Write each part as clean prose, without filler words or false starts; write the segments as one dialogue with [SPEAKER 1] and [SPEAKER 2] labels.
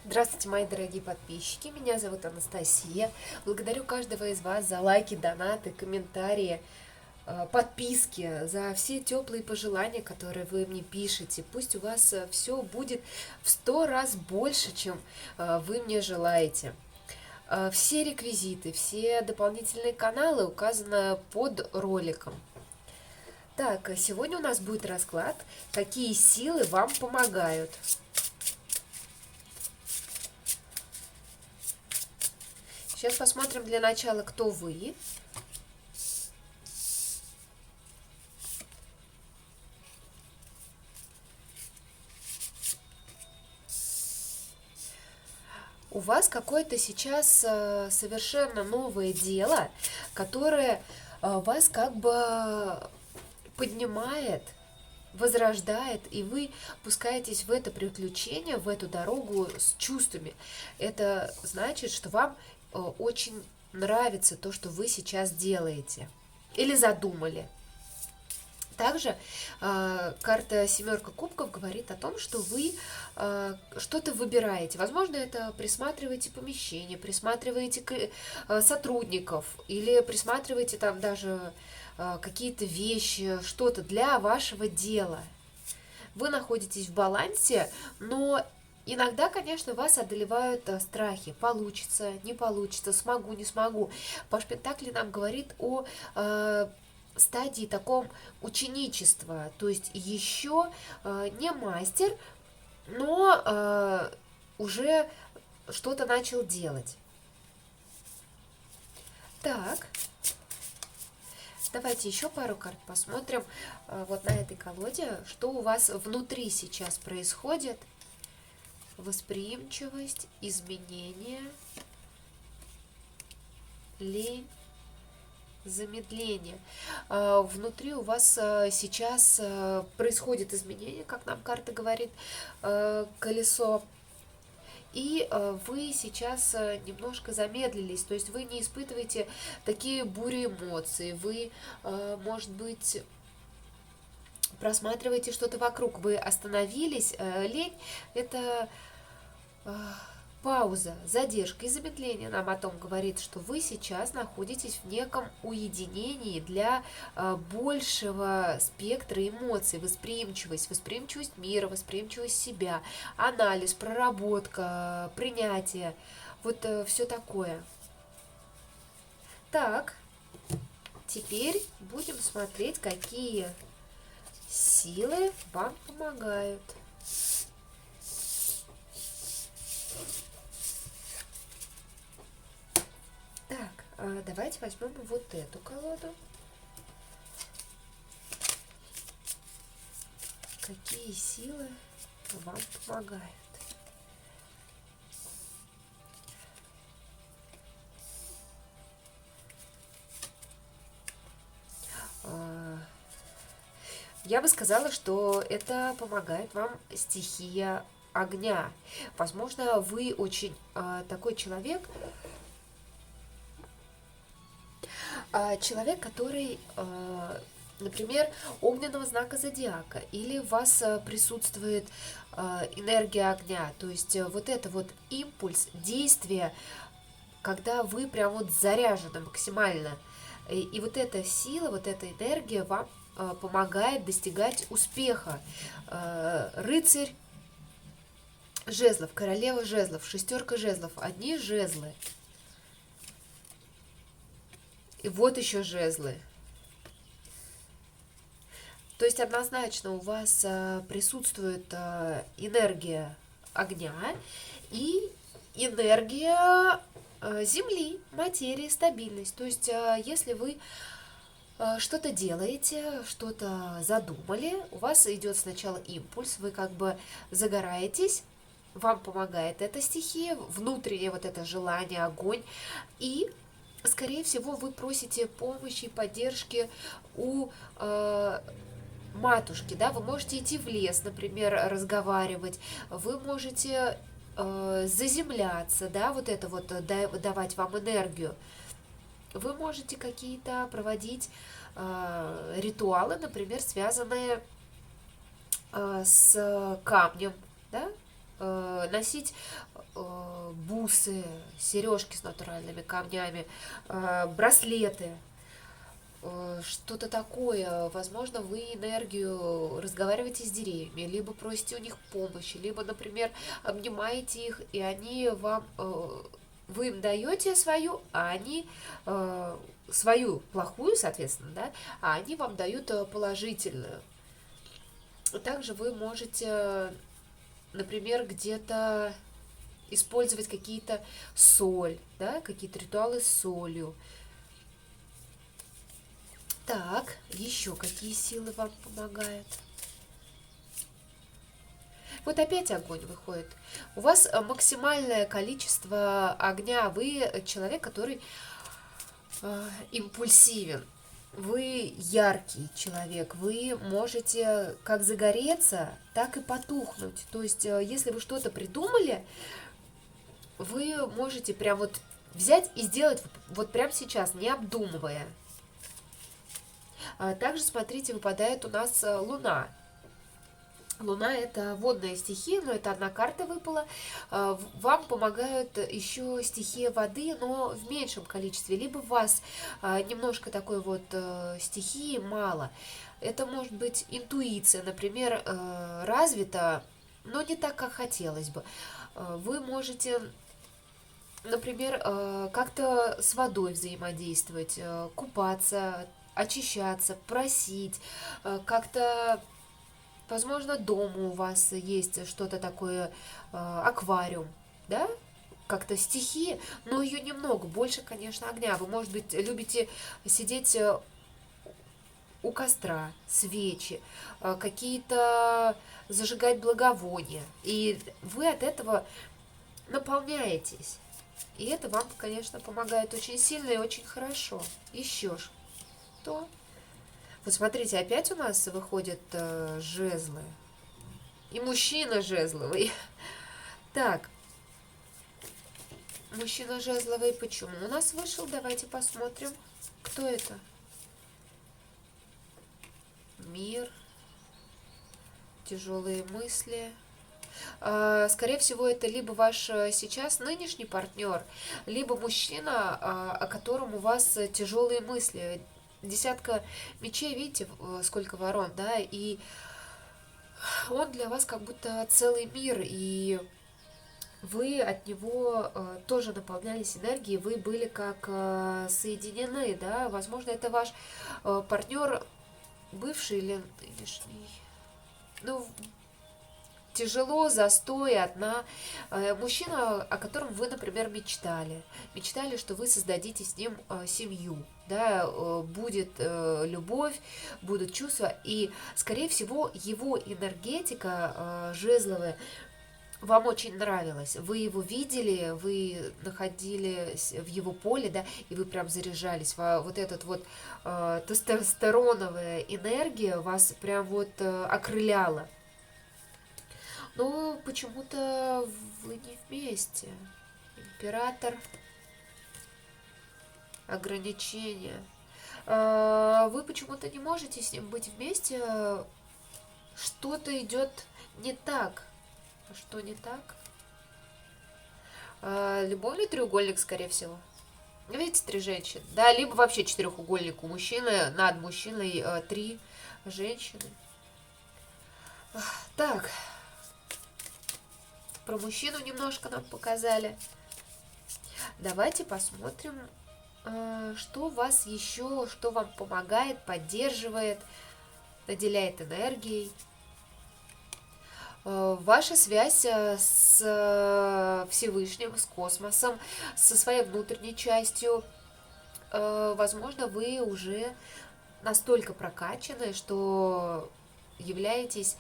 [SPEAKER 1] Здравствуйте, мои дорогие подписчики, меня зовут Анастасия. Благодарю каждого из вас за лайки, донаты, комментарии, подписки, за все теплые пожелания, которые вы мне пишете. Пусть у вас все будет в 100 раз больше, чем вы мне желаете. Все реквизиты, все дополнительные каналы указаны под роликом. Так, сегодня у нас будет расклад, какие силы вам помогают. Сейчас посмотрим для начала, кто вы. У вас какое-то сейчас совершенно новое дело, которое вас как бы поднимает, возрождает, и вы пускаетесь в это приключение, в эту дорогу с чувствами. Это значит, что вам очень нравится то, что вы сейчас делаете или задумали. Также карта семерка кубков говорит о том, что вы что-то выбираете. Возможно, это присматриваете помещение, присматриваете сотрудников или присматриваете там даже какие-то вещи, что-то для вашего дела. Вы находитесь в балансе, но иногда, конечно, вас одолевают страхи. Получится, не получится, смогу, не смогу. Паш Пентакли нам говорит о стадии таком ученичества, то есть еще не мастер, но уже что-то начал делать. Так, давайте еще пару карт посмотрим вот на этой колоде, что у вас внутри сейчас происходит. Восприимчивость, изменения, лень, замедление. Внутри у вас сейчас происходит изменение, как нам карта говорит, колесо. И вы сейчас немножко замедлились, то есть вы не испытываете такие бури эмоций, вы, может быть, просматриваете что-то вокруг, вы остановились. Лень – это пауза, задержка и замедление нам о том говорит, что вы сейчас находитесь в неком уединении для большего спектра эмоций, восприимчивость мира, восприимчивость себя, анализ, проработка, принятие, вот все такое. Так, теперь будем смотреть, какие силы вам помогают. Так, давайте возьмем вот эту колоду. Какие силы вам помогают? Я бы сказала, что это помогает вам стихия огня. Возможно, вы очень такой человек, который, например, огненного знака зодиака, или у вас присутствует энергия огня, то есть вот это вот импульс, действие, когда вы прям вот заряжены максимально, и вот эта сила, вот эта энергия вам помогает достигать успеха. Рыцарь жезлов, королева жезлов, шестерка жезлов, одни жезлы. И вот еще жезлы. То есть однозначно у вас присутствует энергия огня и энергия земли, материи, стабильность. То есть если вы что-то делаете, что-то задумали, у вас идет сначала импульс, вы как бы загораетесь, вам помогает эта стихия, внутреннее вот это желание, огонь, и скорее всего, вы просите помощи и поддержки у матушки, да, вы можете идти в лес, например, разговаривать, вы можете заземляться, да, вот это вот давать вам энергию. Вы можете какие-то проводить ритуалы, например, связанные с камнем, да, носить бусы, сережки с натуральными камнями, браслеты, что-то такое. Возможно, вы энергию разговариваете с деревьями, либо просите у них помощи, либо, например, обнимаете их, и они вам, вы им даете свою, а они свою плохую, соответственно, да, а они вам дают положительную. Также вы можете, например, где-то использовать какие-то соль, да, какие-то ритуалы с солью. Так, еще какие силы вам помогают? Вот опять огонь выходит. У вас максимальное количество огня. Вы человек, который импульсивен. Вы яркий человек. Вы можете как загореться, так и потухнуть. То есть, если вы что-то придумали, вы можете прям вот взять и сделать вот прямо сейчас, не обдумывая. Также, смотрите, выпадает у нас Луна. Луна – это водная стихия, но это одна карта выпала. Вам помогают еще стихия воды, но в меньшем количестве. Либо у вас немножко такой вот стихии мало. Это может быть интуиция, например, развита, но не так, как хотелось бы. Вы можете, например, как-то с водой взаимодействовать, купаться, очищаться, просить, как-то, возможно, дома у вас есть что-то такое, аквариум, да, как-то стихии, но ее немного, больше, конечно, огня. Вы, может быть, любите сидеть у костра, свечи, какие-то зажигать благовония, и вы от этого наполняетесь. И это вам, конечно, помогает очень сильно и очень хорошо. Еще что? Вот смотрите, опять у нас выходят жезлы. И мужчина жезловый. Так, мужчина жезловый почему у нас вышел? Давайте посмотрим, кто это. Мир, тяжелые мысли. Скорее всего, это либо ваш сейчас нынешний партнер, либо мужчина, о котором у вас тяжелые мысли. Десятка мечей, видите, сколько ворон, да, и он для вас как будто целый мир, и вы от него тоже наполнялись энергией, вы были как соединены, да, возможно, это ваш партнер бывший или нынешний, ну, тяжело, застой, одна. Мужчина, о котором вы, например, мечтали. Мечтали, что вы создадите с ним семью. Да, будет любовь, будут чувства. И, скорее всего, его энергетика жезловая вам очень нравилась. Вы его видели, вы находились в его поле, да, и вы прям заряжались. Вот этот вот тестостероновая энергия вас прям вот окрыляла. Но почему-то вы не вместе. Император. Ограничения. Вы почему-то не можете с ним быть вместе. Что-то идет не так. А что не так? Любовный треугольник, скорее всего. Видите, 3 женщины. Да, либо вообще четырехугольник у мужчины. Над мужчиной 3 женщины. Так. Про мужчину немножко нам показали. Давайте посмотрим, что у вас еще, что вам помогает, поддерживает, наделяет энергией. Ваша связь с Всевышним, с космосом, со своей внутренней частью. Возможно, вы уже настолько прокачаны, что являетесь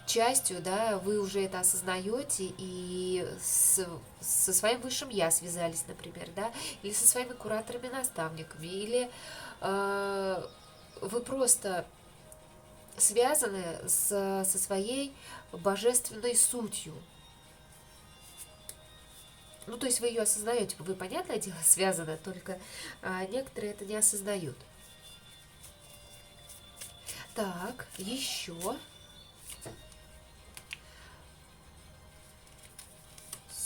[SPEAKER 1] частью, да, вы уже это осознаете и со своим высшим я связались, например, да, или со своими кураторами-наставниками, или вы просто связаны со своей божественной сутью. Ну, то есть вы ее осознаете, вы, понятное дело, связаны, только некоторые это не осознают. Так, еще.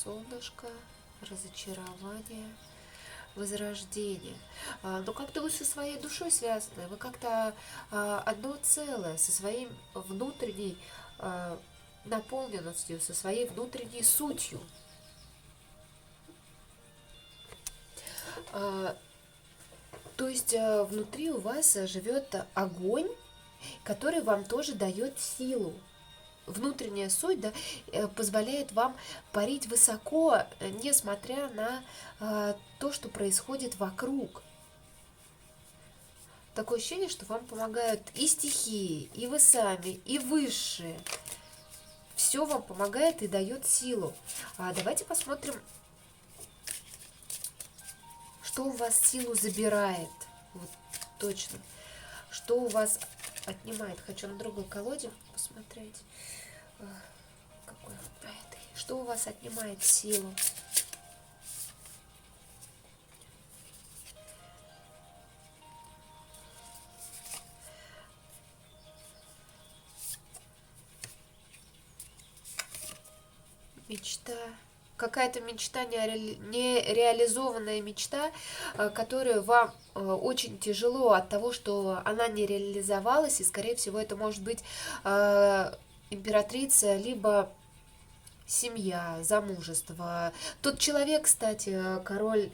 [SPEAKER 1] солнышко, разочарование, возрождение. Но как-то вы со своей душой связаны, вы как-то одно целое, со своим внутренней наполненностью, со своей внутренней сутью. То есть внутри у вас живет огонь, который вам тоже дает силу. Внутренняя суть, да, позволяет вам парить высоко, несмотря на то, что происходит вокруг. Такое ощущение, что вам помогают и стихии, и вы сами, и высшие. Все вам помогает и дает силу. Давайте посмотрим, что у вас силу забирает. Вот точно. Что у вас отнимает. Хочу на другой колоде посмотреть. Какой на этой. Что у вас отнимает силу? Мечта. Какая-то мечта, нереализованная мечта, которую вам очень тяжело от того, что она не реализовалась, и, скорее всего, это может быть императрица, либо семья, замужество. Тот человек, кстати, король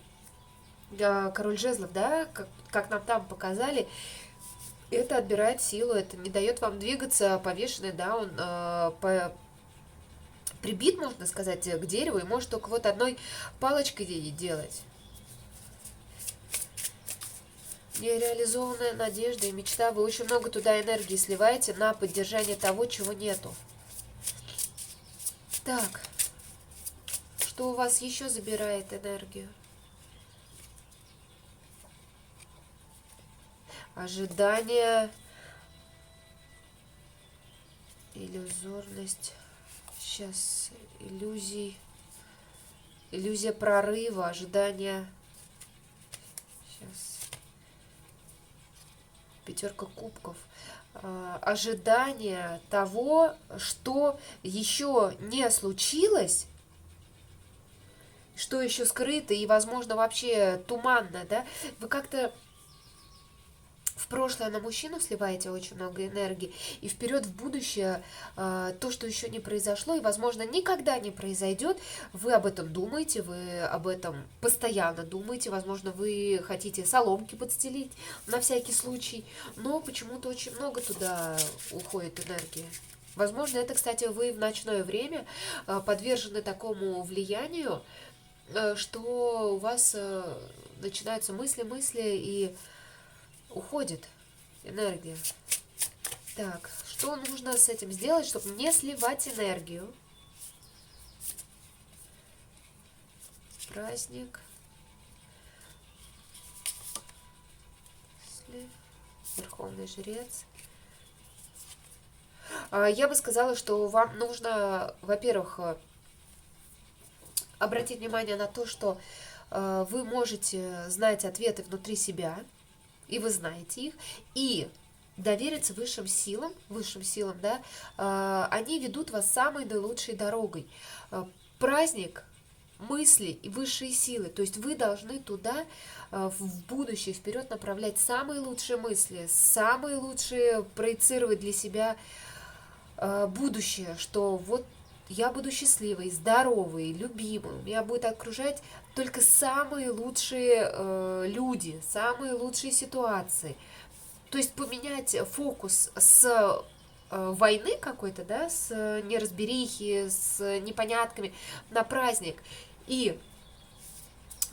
[SPEAKER 1] жезлов, да, как нам там показали, это отбирает силу, это не дает вам двигаться, повешенный, да, он прибит, можно сказать, к дереву, и может только вот одной палочкой делать. Нереализованная надежда и мечта. Вы очень много туда энергии сливаете на поддержание того, чего нету. Так, что у вас еще забирает энергию? Ожидание, иллюзорность. Сейчас иллюзия прорыва, ожидание. Сейчас. Пятерка кубков. Ожидание того, что еще не случилось, что еще скрыто и, возможно, вообще туманно, да? Вы как-то в прошлое на мужчину сливаете очень много энергии, и вперед в будущее то, что еще не произошло, и, возможно, никогда не произойдет, вы об этом думаете, вы об этом постоянно думаете, возможно, вы хотите соломки подстелить на всякий случай, но почему-то очень много туда уходит энергии. Возможно, это, кстати, вы в ночное время подвержены такому влиянию, что у вас начинаются мысли, и уходит энергия. Так, что нужно с этим сделать, чтобы не сливать энергию? Праздник. Верховный жрец. Я бы сказала, что вам нужно, во-первых, обратить внимание на то, что вы можете знать ответы внутри себя, и вы знаете их, и довериться высшим силам, да, они ведут вас самой наилучшей дорогой. Праздник, мысли и высшие силы, то есть вы должны туда в будущее, вперед направлять самые лучшие мысли, самые лучшие проецировать для себя будущее, что вот я буду счастливой, здоровой, любимой, меня будет окружать только самые лучшие люди, самые лучшие ситуации. То есть поменять фокус с войны какой-то, да, с неразберихи, с непонятками на праздник и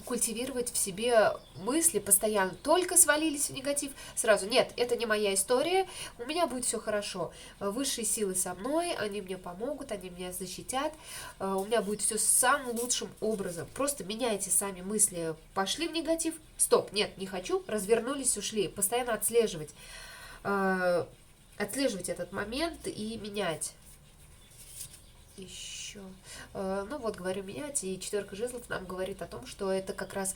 [SPEAKER 1] культивировать в себе мысли постоянно. Только свалились в негатив, сразу, нет, это не моя история, у меня будет все хорошо. Высшие силы со мной, они мне помогут, они меня защитят, у меня будет все самым лучшим образом. Просто меняйте сами мысли. Пошли в негатив, стоп, нет, не хочу, развернулись, ушли. Постоянно отслеживать этот момент и менять. Еще. Ну вот, говорю, менять, и четверка жезлов нам говорит о том, что это как раз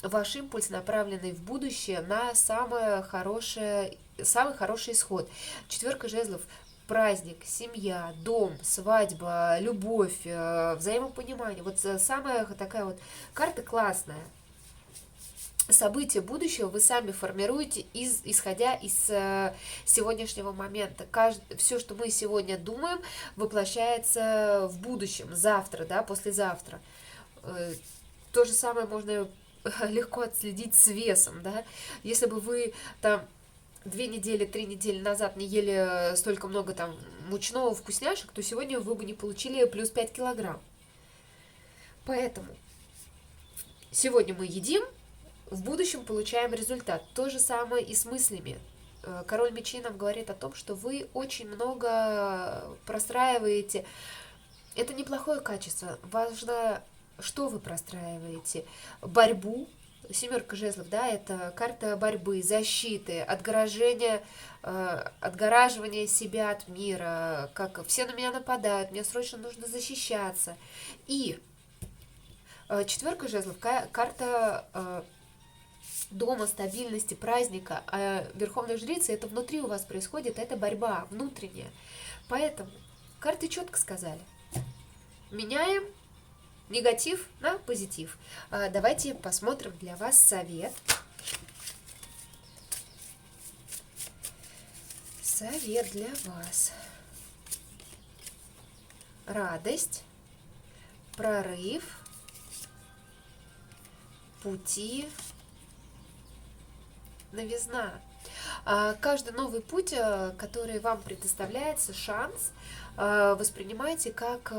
[SPEAKER 1] ваш импульс, направленный в будущее на самый хороший исход. Четверка жезлов праздник, семья, дом, свадьба, любовь, взаимопонимание. Вот самая такая вот карта классная. События будущего вы сами формируете, исходя из сегодняшнего момента. Все, что мы сегодня думаем, воплощается в будущем, завтра, да, послезавтра. То же самое можно легко отследить с весом, да. Если бы вы там 2 недели, 3 недели назад не ели столько много там мучного, вкусняшек, то сегодня вы бы не получили плюс 5 килограмм. Поэтому сегодня мы едим, в будущем получаем результат. То же самое и с мыслями. Король мечей нам говорит о том, что вы очень много простраиваете. Это неплохое качество. Важно, что вы простраиваете. Борьбу. Семерка жезлов, да, это карта борьбы, защиты, отгораживания себя от мира, как все на меня нападают, мне срочно нужно защищаться. И четверка жезлов, карта дома, стабильности, праздника, а верховная жрица, это внутри у вас происходит, это борьба внутренняя. Поэтому карты четко сказали. Меняем негатив на позитив. Давайте посмотрим для вас совет. Совет для вас. Радость, прорыв, пути, новизна. Каждый новый путь, который вам предоставляется, шанс, воспринимайте как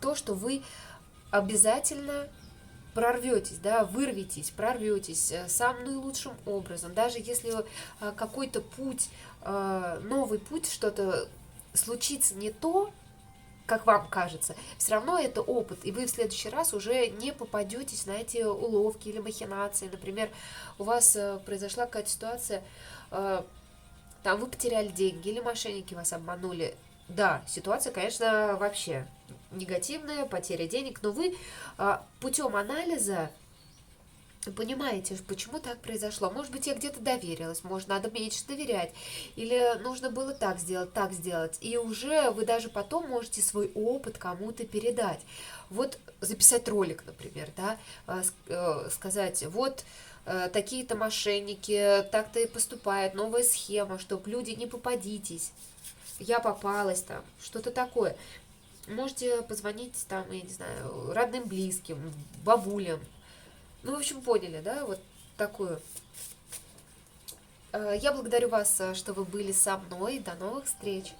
[SPEAKER 1] то, что вы обязательно прорветесь, да, вырветесь, прорветесь самым наилучшим образом. Даже если какой-то путь, новый путь, что-то случится не то, как вам кажется, все равно это опыт, и вы в следующий раз уже не попадетесь на эти уловки или махинации. Например, у вас произошла какая-то ситуация, там вы потеряли деньги или мошенники вас обманули. Да, ситуация, конечно, вообще негативная, потеря денег, но вы путем анализа понимаете, почему так произошло. Может быть, я где-то доверилась, может, надо меньше доверять, или нужно было так сделать. И уже вы даже потом можете свой опыт кому-то передать. Вот записать ролик, например, да, сказать, вот такие-то мошенники, так-то и поступают, новая схема, чтобы люди не попадитесь. Я попалась там, что-то такое. Можете позвонить там, я не знаю, родным, близким, бабулям. Ну, в общем, поняли, да, вот такую. Я благодарю вас, что вы были со мной. До новых встреч!